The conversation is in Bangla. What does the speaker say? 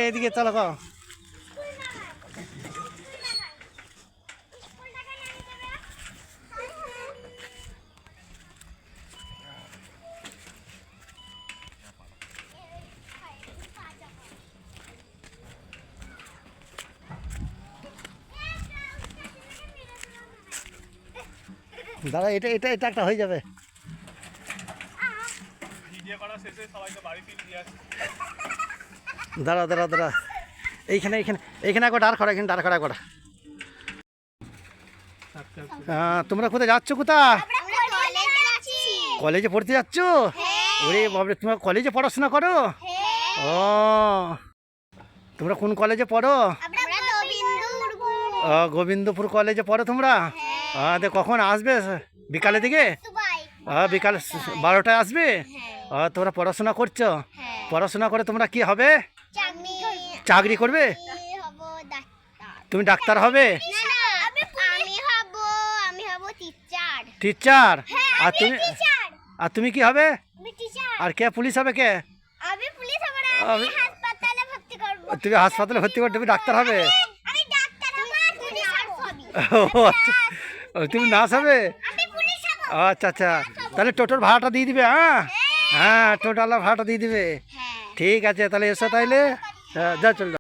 এদিকে চলো গো। দাদা এটা এটা এটা একটা হয়ে যাবে। দাঁড়া দাঁড়া দাঁড়া, এইখানে এইখানে এইখানে একবার দাঁড় করা, এখানে দাঁড় করা করা। তোমরা কোথায় যাচ্ছ? কোথা? কলেজে পড়তে যাচ্ছ? ওরে বাবরে, তোমরা কলেজে পড়াশোনা করো? ও, তোমরা কোন কলেজে পড়ো? গোবিন্দপুর কলেজে পড়ো তোমরা? কখন আসবে? বিকালের দিকে? বিকাল 12টায় আসবে? তোমরা পড়াশোনা করছো? পড়াশোনা করে তোমরা কি হবে? চাকরি করবে? তুমি ডাক্তার হবে? টিচার? আর তুমি কি হবে? আর কে পুলিশ হবে? কে? তুমি হাসপাতালে ভর্তি করবে? তুমি ডাক্তার হবে? তুমি নার্স হবে? আচ্ছা আচ্ছা, তাহলে টোটোর ভাড়াটা দিয়ে দিবে। হ্যাঁ হ্যাঁ, টোটাল ভাড়াটা দিয়ে দিবে। ঠিক আছে, তাহলে এসো তাইলে। যা চল।